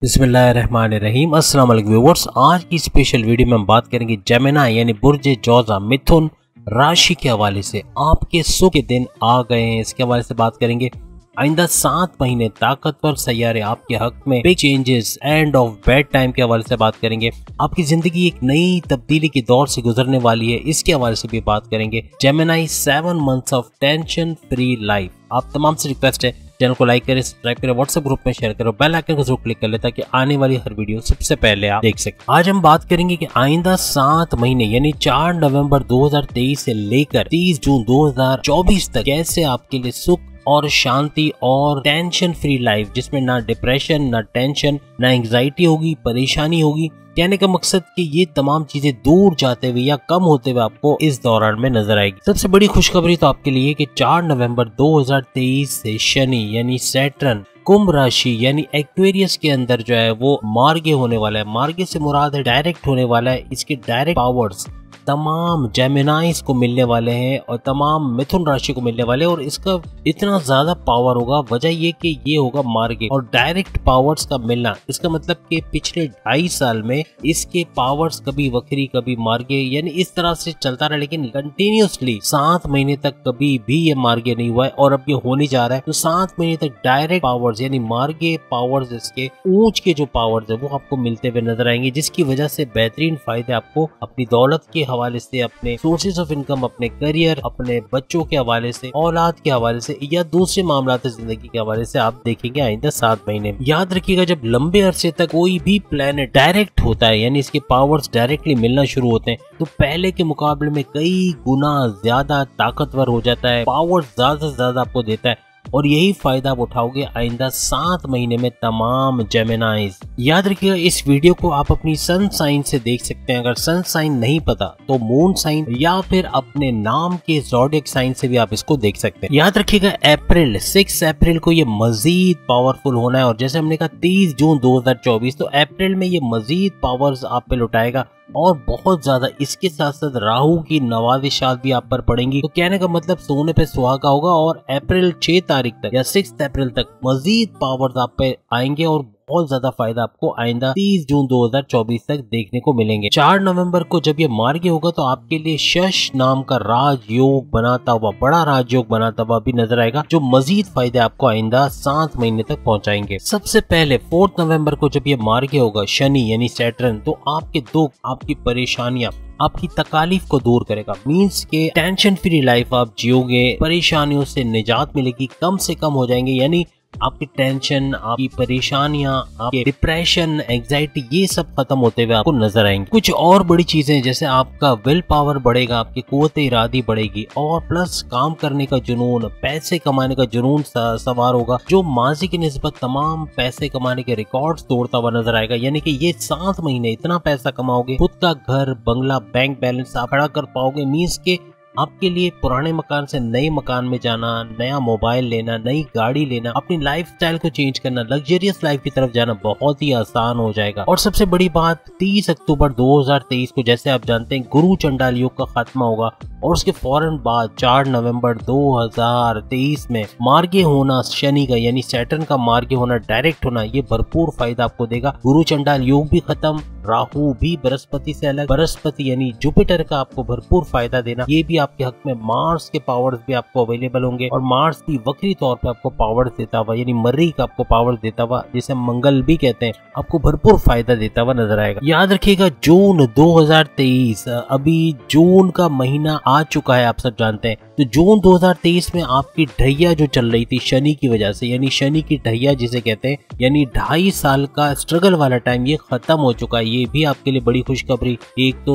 बिस्मिल्लाहिर्रहमानिर्रहीम। अस्सलाम वालेकुम व्यूअर्स। आज की स्पेशल वीडियो में हम बात करेंगे जेमिनी यानी बुर्ज जोजा मिथुन राशि के हवाले से। आपके सुख के दिन आ गए हैं, इसके हवाले से बात करेंगे। आइंदा 7 महीने ताकतवर सैयारे आपके हक में big changes, end of bad time के हवाले से बात करेंगे। आपकी जिंदगी एक नई तब्दीली के दौर से गुजरने वाली है, इसके हवाले से भी बात करेंगे। Gemini 7 months of tension free life. आप तमाम से रिक्वेस्ट है, चैनल को लाइक करें, सब्सक्राइब करें, व्हाट्सएप ग्रुप में शेयर करो, बेल आइकन को जरूर क्लिक कर ले ताकि आने वाली हर वीडियो सबसे पहले आप देख सकें। आज हम बात करेंगे कि आइंदा 7 महीने यानी 4 नवंबर 2023 से लेकर 30 जून 2024 तक कैसे आपके लिए सुख और शांति और टेंशन फ्री लाइफ, जिसमें ना डिप्रेशन, ना टेंशन, ना एंग्जाइटी होगी, परेशानी होगी। कहने का मकसद कि ये तमाम चीजें दूर जाते हुए या कम होते हुए आपको इस दौरान में नजर आएगी। सबसे बड़ी खुशखबरी तो आपके लिए कि 4 नवंबर 2023 से शनि यानी सैटर्न कुंभ राशि यानी एक्वेरियस के अंदर जो है वो मार्गे होने वाला है। मार्गे से मुराद है डायरेक्ट होने वाला है। इसके डायरेक्ट पावर्स तमाम जेमिनाइज को मिलने वाले हैं और तमाम मिथुन राशि को मिलने वाले हैं। और इसका इतना ज्यादा पावर होगा, वजह ये कि ये होगा मार्गे और डायरेक्ट पावर्स का मिलना। इसका मतलब कि पिछले 2.5 साल में इसके पावर्स कभी वक्री कभी मार्गे यानी इस तरह से चलता रहा, लेकिन कंटिन्यूसली 7 महीने तक कभी भी ये मार्गे नहीं हुआ है और अब ये होने जा रहा है। तो 7 महीने तक डायरेक्ट पावर्स यानी मार्गे पावर्स, इसके ऊंच के जो पावर्स है वो आपको मिलते हुए नजर आएंगे, जिसकी वजह से बेहतरीन फायदे आपको अपनी दौलत के हवाले से, अपने सोर्सेज ऑफ इनकम, अपने करियर, अपने बच्चों के हवाले से, औलाद के हवाले से या दूसरे मामलात जिंदगी के हवाले से आप देखेंगे आइंदा 7 महीने। याद रखिएगा, जब लंबे अरसे तक कोई भी प्लेनेट डायरेक्ट होता है यानी इसके पावर्स डायरेक्टली मिलना शुरू होते हैं, तो पहले के मुकाबले में कई गुना ज्यादा ताकतवर हो जाता है, पावर ज्यादा से ज्यादा आपको देता है। और यही फायदा आप उठाओगे आइंदा 7 महीने में तमाम जेमिनाइज। याद रखिएगा, इस वीडियो को आप अपनी सन साइन से देख सकते हैं। अगर सन साइन नहीं पता तो मून साइन या फिर अपने नाम के ज़ोडिएक साइन से भी आप इसको देख सकते हैं। याद रखिएगा, 6 अप्रैल को ये मजीद पावरफुल होना है और जैसे हमने कहा 30 जून 2024, तो अप्रैल में ये मजीद पावर्स आप पे लुटाएगा और बहुत ज्यादा। इसके साथ साथ राहु की नवाजिशात भी आप पर पड़ेंगी। तो कहने का मतलब सोने पे सुहागा होगा और अप्रैल 6 तारीख तक या 6 अप्रैल तक मजीद पावर्स आप पे आएंगे और बहुत ज्यादा फायदा आपको आइंदा 30 जून 2024 तक देखने को मिलेंगे। 4 नवंबर को जब ये मार्गे होगा तो आपके लिए शश नाम का राजयोग बनाता हुआ, बड़ा राजयोग बनाता हुआ भी नजर आएगा, जो मजीद फायदे आपको आइंदा 7 महीने तक पहुंचाएंगे। सबसे पहले 4 नवंबर को जब ये मार्गे होगा शनि यानी सैटर्न, तो आपके दुख, आपकी परेशानियां, आपकी तकालीफ को दूर करेगा। मीन्स के टेंशन फ्री लाइफ आप जियोगे, परेशानियों से निजात मिलेगी, कम से कम हो जाएंगे। यानी आपकी टेंशन, आपकी परेशानियां, आपके डिप्रेशन, एंग्जाइटी, ये सब खत्म होते हुए आपको नजर आएंगे। कुछ और बड़ी चीजें जैसे आपका विल पावर बढ़ेगा, आपकी कुव्वत इरादी बढ़ेगी और प्लस काम करने का जुनून, पैसे कमाने का जुनून सवार होगा, जो माजी की निस्बत तमाम पैसे कमाने के रिकॉर्ड्स तोड़ता हुआ नजर आएगा। यानी कि ये 7 महीने इतना पैसा कमाओगे, खुद का घर, बंगला, बैंक बैलेंस आप खड़ा कर पाओगे। मीन्स के आपके लिए पुराने मकान से नए मकान में जाना, नया मोबाइल लेना, नई गाड़ी लेना, अपनी लाइफस्टाइल को चेंज करना, लग्जरियस लाइफ की तरफ जाना बहुत ही आसान हो जाएगा। और सबसे बड़ी बात, 30 अक्टूबर 2023 को जैसे आप जानते हैं गुरु चंडाल योग का खात्मा होगा और उसके फौरन बाद 4 नवंबर 2023 में मार्गे होना शनि का यानी सैटर्न का मार्गे होना, डायरेक्ट होना, ये भरपूर फायदा आपको देगा। गुरु चंडाल योग भी खत्म, राहु भी बृहस्पति से अलग, बृहस्पति यानी जुपिटर का आपको भरपूर फायदा देना, ये भी आपके हक में। मार्स के पावर्स भी आपको अवेलेबल होंगे और मार्स भी वक्री तौर पे आपको पावर्स देता हुआ यानी मर्री का आपको पावर्स देता हुआ, जिसे मंगल भी कहते हैं, आपको भरपूर फायदा देता हुआ नजर आएगा। याद रखिएगा, जून 2023, अभी जून का महीना आ चुका है, आप सब जानते हैं। तो जून 2023 में आपकी ढैया जो चल रही थी शनि की वजह से, यानी शनि की ढैया जिसे कहते हैं, यानी 2.5 साल का स्ट्रगल वाला टाइम ये खत्म हो चुका है। ये भी आपके लिए बड़ी खुशखबरी। एक तो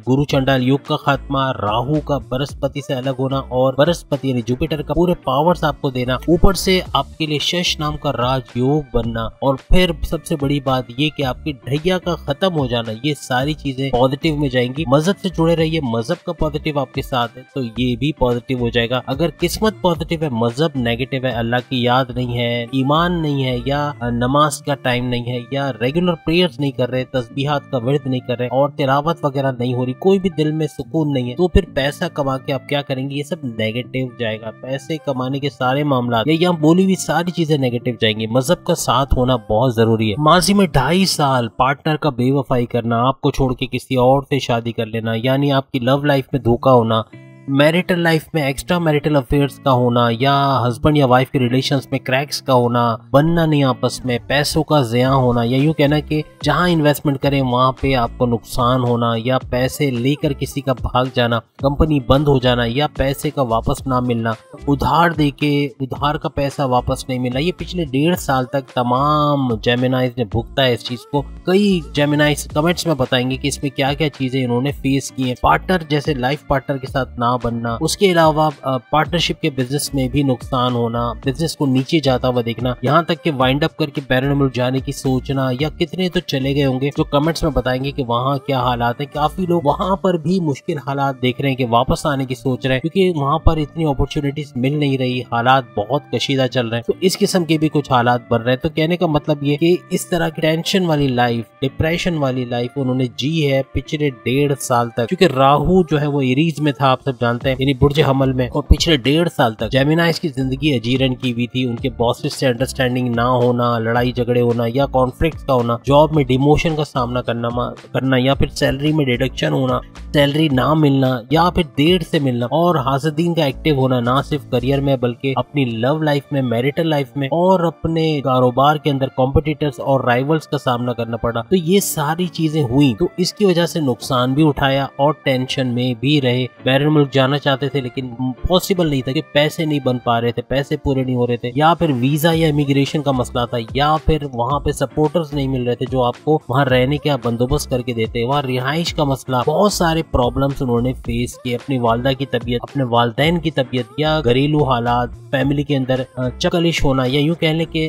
गुरु चंडाल युग का खात्मा, राहु का बृहस्पति से अलग होना और बृहस्पति यानी जुपिटर का पूरे पावर्स आपको देना, ऊपर से आपके लिए शश नाम का राजयोग बनना और फिर सबसे बड़ी बात ये कि आपकी ढैया का खत्म हो जाना, ये सारी चीजें पॉजिटिव में जाएंगी। मजहब से जुड़े रहिए, मजहब का पॉजिटिव आपके साथ है तो ये भी पॉजिटिव हो जाएगा। अगर किस्मत पॉजिटिव है, मजहब नेगेटिव है, अल्लाह की याद नहीं है, ईमान नहीं है, या नमाज का टाइम नहीं है, या रेगुलर प्रेयर्स नहीं कर रहे, तस्बीहात का विर्द नहीं कर रहे और तिलावत वगैरह नहीं हो रही, कोई भी दिल में सुकून नहीं है, तो फिर पैसा कमा के आप क्या करेंगे? ये सब नेगेटिव जाएगा। पैसे कमाने के सारे मामला या यहाँ बोली हुई सारी चीजें नेगेटिव जाएंगी। मजहब का साथ होना बहुत जरूरी है। माजी में 2.5 साल पार्टनर का बेवफाई करना, आपको छोड़ के किसी और से शादी कर लेना, यानी आपकी लव लाइफ में धोखा होना, मैरिटल लाइफ में एक्स्ट्रा मैरिटल अफेयर्स का होना, या हस्बैंड या वाइफ के रिलेशंस में क्रैक्स का होना, बनना नहीं आपस में, पैसों का ज़िया होना, या यूँ कहना कि जहां इन्वेस्टमेंट करें वहां पे आपको नुकसान होना, या पैसे लेकर किसी का भाग जाना, कंपनी बंद हो जाना, या पैसे का वापस ना मिलना, उधार देके उधार का पैसा वापस नहीं मिलना। ये पिछले 1.5 साल तक तमाम जेमिनाइज ने भुगता है इस चीज को। कई जेमिनाइज कमेंट्स में बताएंगे कि इसमें क्या क्या चीजें इन्होंने फेस की हैं। पार्टनर जैसे लाइफ पार्टनर के साथ ना बनना, उसके अलावा पार्टनरशिप के बिजनेस में भी नुकसान होना, बिजनेस को नीचे जाता हुआ देखना, यहाँ तक कि वाइंड अप करके पैरानॉर्मल जाने की सोचना, या कितने तो चले गए होंगे जो कमेंट्स में बताएंगे कि वहाँ क्या हालात है। काफी लोग वहाँ पर भी मुश्किल हालात देख रहे हैं कि वापस आने की सोच रहे हैं, क्योंकि वहाँ पर इतनी अपॉर्चुनिटीज मिल नहीं रही, हालात बहुत कशीदा चल रहे हैं। तो इस किस्म के भी कुछ हालात बन रहे हैं। तो कहने का मतलब ये कि इस तरह की टेंशन वाली लाइफ, डिप्रेशन वाली लाइफ उन्होंने जी है पिछले 1.5 साल तक, क्योंकि राहु जो है वो एरीज में था, आप सब जानते हैं, यानी बुर्ज हमल में, और पिछले 1.5 साल तक जेमिनाइज की जिंदगी अजीरन की हुई थी। उनके बॉसेस से अंडरस्टैंडिंग ना होना, लड़ाई झगड़े होना, या कॉन्फ्लिक्ट का होना, जॉब में डिमोशन का सामना करना, या फिर सैलरी में डिडक्शन होना, सैलरी ना मिलना, या फिर देर से मिलना, और हासदीन का एक्टिव होना, ना सिर्फ करियर में बल्कि अपनी लव लाइफ में, मैरिटल लाइफ में, और अपने कारोबार के अंदर कॉम्पिटिटर्स और राइवल्स का सामना करना पड़ा। तो ये सारी चीजें हुई, तो इसकी वजह से नुकसान भी उठाया और टेंशन में भी रहे। बैरन मुल्क जाना चाहते थे लेकिन पॉसिबल नहीं था कि पैसे नहीं बन पा रहे थे, पैसे पूरे नहीं हो रहे थे, या फिर वीजा या इमिग्रेशन का मसला था, या फिर वहाँ पे सपोर्टर्स नहीं मिल रहे थे जो आपको वहाँ रहने का बंदोबस्त करके देते, वहाँ रिहाइश का मसला, बहुत सारे प्रॉब्लम्स उन्होंने फेस किए। अपनी वालदा की तबीयत, अपने वालदैन की तबीयत, या घरेलू हालात, फैमिली के अंदर चकलिश होना, या यूँ कह लें कि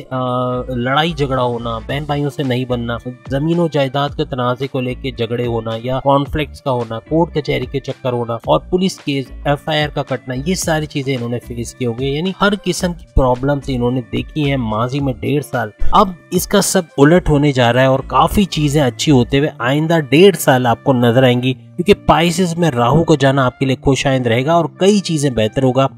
लड़ाई झगड़ा होना, बहन भाइयों से नहीं बनना, जमीन और जायदाद के तनाज़े को लेके झगड़े होना, या कॉन्फ्लिक्ट्स का होना, कोर्ट कचहरी के चक्कर होना, और पुलिस केस, FIR का कटना, ये सारी चीजें इन्होंने फेस की होंगी। यानी हर किस्म की प्रॉब्लम्स इन्होंने देखी हैं माजी में 1.5 साल। अब इसका सब उलट होने जा रहा है और काफी चीजें अच्छी होते हुए आइंदा 1.5 साल आपको नजर आएंगी, क्योंकि पाइसेस में राहु को जाना आपके लिए खुशाइंद रहेगा और कई चीजें बेहतर होगा।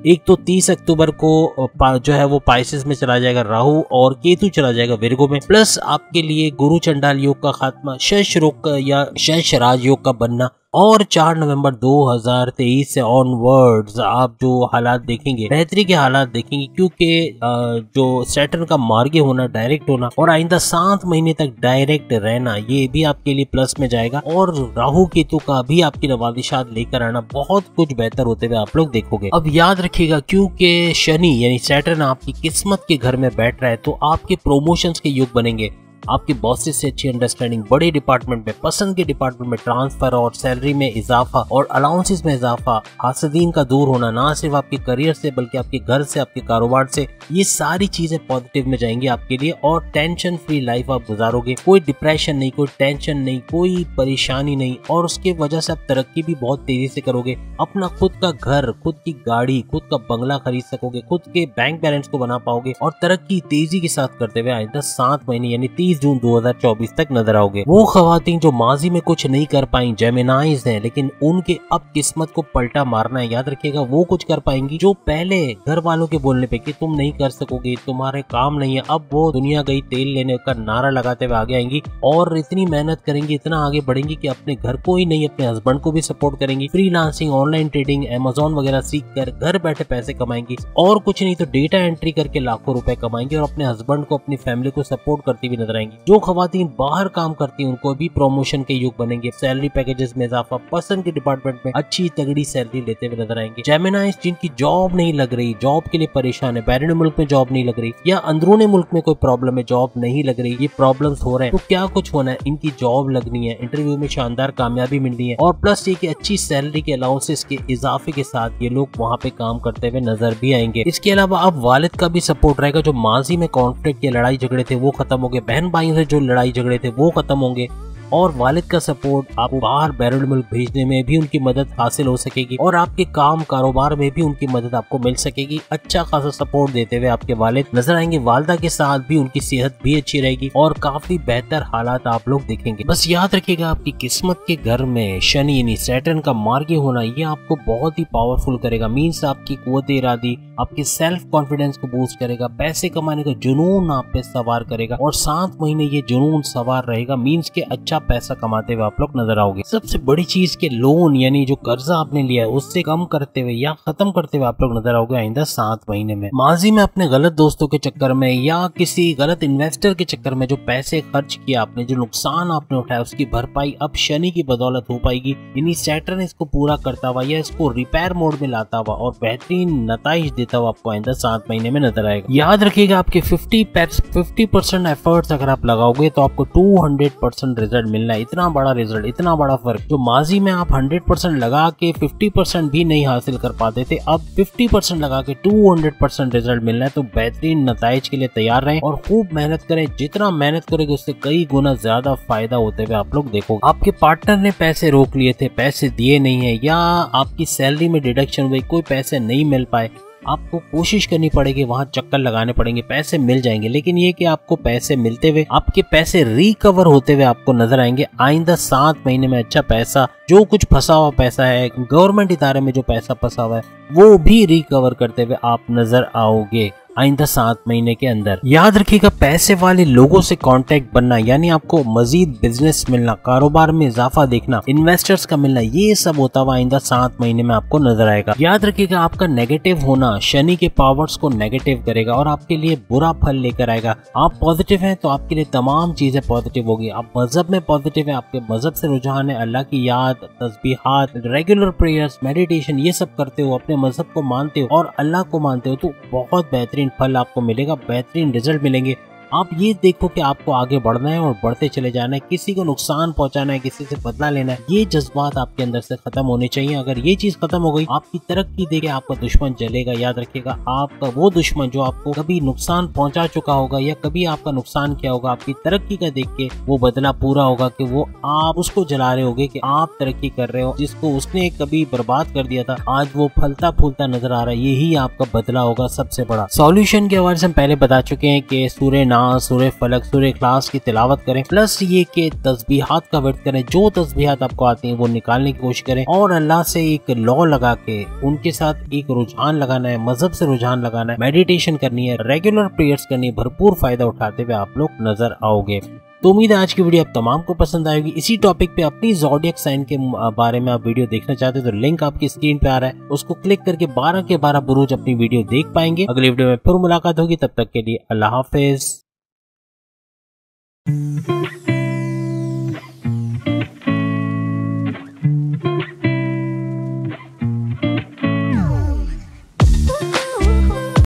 एक तो 30 अक्टूबर को जो है वो पाइसेस में चला जाएगा राहु, और केतु चला जाएगा विर्गो में, प्लस आपके लिए गुरु चंडाल योग का खात्मा, शश रोग या शश राज योग का बनना, और 4 नवंबर 2023 से ऑनवर्ड्स आप जो हालात देखेंगे, बेहतरी के हालात देखेंगे, क्योंकि जो सैटर्न का मार्गे होना, डायरेक्ट होना, और आइंदा 7 महीने तक डायरेक्ट रहना, ये भी आपके लिए प्लस में जाएगा। और राहु केतु का भी आपकी नवादिशात लेकर आना, बहुत कुछ बेहतर होते हुए आप लोग देखोगे। अब याद रखिएगा, क्योंकि शनि यानी सैटर्न आपकी किस्मत के घर में बैठ रहा है, तो आपके प्रमोशंस के युग बनेंगे, आपके बॉसेस से अच्छी अंडरस्टैंडिंग, बड़े डिपार्टमेंट में, पसंद के डिपार्टमेंट में ट्रांसफर, और सैलरी में इजाफा, और अलाउंसेस में इजाफा, हासदीन का दूर होना, ना सिर्फ आपके करियर से बल्कि आपके घर से, आपके कारोबार से, ये सारी चीजें पॉजिटिव में जाएंगी आपके लिए, और टेंशन फ्री लाइफ आप गुजारोगे। कोई डिप्रेशन नहीं, कोई टेंशन नहीं, कोई परेशानी नहीं, और उसके वजह से आप तरक्की भी बहुत तेजी से करोगे। अपना खुद का घर, खुद की गाड़ी, खुद का बंगला खरीद सकोगे, खुद के बैंक बैलेंस को बना पाओगे, और तरक्की तेजी के साथ करते हुए आइंदा 7 महीने यानी 30 जून 2024 तक नजर आओगे। वो खवातीन जो माजी में कुछ नहीं कर पाई, जेमिनाइज हैं, लेकिन उनके अब किस्मत को पलटा मारना है। याद रखिएगा, वो कुछ कर पाएंगी जो पहले घर वालों के बोलने पे कि तुम नहीं कर सकोगे, तुम्हारे काम नहीं है, अब वो दुनिया गई तेल लेने का नारा लगाते हुए आगे आएंगी, और इतनी मेहनत करेंगी, इतना आगे बढ़ेंगी कि अपने घर को ही नहीं, अपने हस्बैंड को भी सपोर्ट करेंगी। फ्रीलांसिंग, ऑनलाइन ट्रेडिंग, अमेज़न वगैरह सीख कर घर बैठे पैसे कमाएंगी, और कुछ नहीं तो डेटा एंट्री करके लाखों रुपए कमाएंगी, और अपने हस्बैंड को, अपनी फैमिली को सपोर्ट करती हुई नजर आएंगी। जो खवातीन बाहर काम करती हैं उनको भी प्रमोशन के युग बनेंगे, सैलरी पैकेजेस में इजाफा, पसंद के डिपार्टमेंट में अच्छी तगड़ी सैलरी लेते हुए नजर आएंगे। जेमिनाइज जिनकी जॉब नहीं लग रही, जॉब के लिए परेशान है, बैरून मुल्क में जॉब नहीं लग रही, या अंदरूनी मुल्क में कोई प्रॉब्लम है, जॉब नहीं लग रही, ये प्रॉब्लम्स हो रहे हैं, तो क्या कुछ होना है, इनकी जॉब लगनी है, इंटरव्यू में शानदार कामयाबी मिलनी है, और प्लस ये कि अच्छी सैलरी के अलाउंसेस के इजाफे के साथ ये लोग वहाँ पे काम करते हुए नजर भी आएंगे। इसके अलावा अब वालिद का भी सपोर्ट रहेगा, जो माजी में कॉन्फ्लिक्ट या लड़ाई झगड़े थे वो खत्म हो गए, बहन भाइयों से जो लड़ाई झगड़े थे वो खत्म होंगे, और वालिद का सपोर्ट आपको बाहर बैरुल मुल्क भेजने में भी उनकी मदद हासिल हो सकेगी और आपके काम कारोबार में भी उनकी मदद आपको मिल सकेगी। अच्छा खासा सपोर्ट देते हुए आपके वालिद नजर आएंगे। वालदा के साथ भी उनकी सेहत भी अच्छी रहेगी और काफी बेहतर हालात आप लोग देखेंगे। बस याद रखिएगा, आपकी किस्मत के घर में शनि यानी सैटर्न का मार्गी होना ये आपको बहुत ही पावरफुल करेगा। मीन्स आपकी कुव्वत इरादी, आपके सेल्फ कॉन्फिडेंस को बूस्ट करेगा, पैसे कमाने का जुनून आप पे सवार करेगा और 7 महीने ये जुनून सवार रहेगा। मीन्स के अच्छा पैसा कमाते हुए आप लोग नजर आओगे। सबसे बड़ी चीज के लोन यानी जो कर्जा आपने लिया है उससे कम करते हुए या खत्म करते हुए आप लोग नजर आओगे आइंदा 7 महीने में। माजी में अपने गलत दोस्तों के चक्कर में या किसी गलत इन्वेस्टर के चक्कर में जो पैसे खर्च किया आपने, जो नुकसान आपने उठाया, उसकी भरपाई अब शनि की बदौलत हो पाएगी। यानी सैटर्न इसको पूरा करता हुआ या इसको रिपेयर मोड में लाता हुआ और बेहतरीन नताइज देता हुआ आपको आइंदा 7 महीने में नजर आएगा। याद रखिएगा, आपके 50% एफर्ट्स अगर आप लगाओगे तो आपको 200% रिजल्ट मिलना है। इतना बड़ा रिजल्ट, इतना बड़ा फर्क जो माजी में आप 100% लगा के 50% भी नहीं हासिल कर पाते थे, अब 50% लगा के 200% रिजल्ट मिलना है। तो बेहतरीन नताइज के लिए तैयार रहें और खूब मेहनत करें। जितना मेहनत करेंगे उससे कई गुना ज्यादा फायदा होते हुए आप लोग देखोगे। आपके पार्टनर ने पैसे रोक लिए थे, पैसे दिए नहीं है या आपकी सैलरी में डिडक्शन हुई, कोई पैसे नहीं मिल पाए, आपको कोशिश करनी पड़ेगी, वहां चक्कर लगाने पड़ेंगे, पैसे मिल जाएंगे। लेकिन ये कि आपको पैसे मिलते हुए, आपके पैसे रिकवर होते हुए आपको नजर आएंगे आइंदा 7 महीने में। अच्छा पैसा, जो कुछ फंसा हुआ पैसा है, गवर्नमेंट इदारे में जो पैसा फंसा हुआ है वो भी रिकवर करते हुए आप नजर आओगे आइंदा 7 महीने के अंदर। याद रखिएगा, पैसे वाले लोगों से कांटेक्ट बनना यानी आपको मजीद बिजनेस मिलना, कारोबार में इजाफा देखना, इन्वेस्टर्स का मिलना, ये सब होता हुआ आइंदा 7 महीने में आपको नजर आएगा। याद रखिएगा, आपका नेगेटिव होना शनि के पावर्स को नेगेटिव करेगा और आपके लिए बुरा फल लेकर आएगा। आप पॉजिटिव हैं तो आपके लिए तमाम चीजें पॉजिटिव होगी। आप मजहब में पॉजिटिव है, आपके मजहब से रुझान है, अल्लाह की याद, तस्बीहात, रेगुलर प्रेयर्स, मेडिटेशन, ये सब करते हो, अपने मजहब को मानते हो और अल्लाह को मानते हो, तो बहुत बेहतरीन फल आपको मिलेगा, बेहतरीन रिजल्ट मिलेंगे। आप ये देखो कि आपको आगे बढ़ना है और बढ़ते चले जाना है, किसी को नुकसान पहुंचाना है, किसी से बदला लेना है, ये जज्बात आपके अंदर से खत्म होने चाहिए। अगर ये चीज खत्म हो गई, आपकी तरक्की देखे आपका दुश्मन चलेगा। याद रखिएगा, आपका वो दुश्मन जो आपको कभी नुकसान पहुंचा चुका होगा या कभी आपका नुकसान किया होगा, आपकी तरक्की का देख के वो बदला पूरा होगा कि वो आप उसको जला रहे होगे कि आप तरक्की कर रहे हो। जिसको उसने कभी बर्बाद कर दिया था, आज वो फलता फूलता नजर आ रहा है, यही आपका बदला होगा सबसे बड़ा। सॉल्यूशन के हवाले से हम पहले बता चुके हैं कि सूरह सूरह फलक, सूरह इखलास की तिलावत करें, प्लस ये कि तस्बीहात का वर्द करें। जो तस्बीहात आपको आती हैं वो निकालने की कोशिश करें और अल्लाह से एक लॉ लगा के उनके साथ एक रुझान लगाना है, मजहब से रुझान लगाना है, मेडिटेशन करनी है, रेगुलर प्रेयर्स करनी है, भरपूर फायदा उठाते हुए आप लोग नजर आओगे। तो उम्मीद है आज की वीडियो आप तमाम को पसंद आएगी। इसी टॉपिक पे अपनी ज़ोडिएक साइन के बारे में आप वीडियो देखना चाहते हो तो लिंक आपकी स्क्रीन पे आ रहा है, उसको क्लिक करके 12 के 12 बुरूज अपनी वीडियो देख पाएंगे। अगली वीडियो में फिर मुलाकात होगी, तब तक के लिए अल्लाह हाफिज।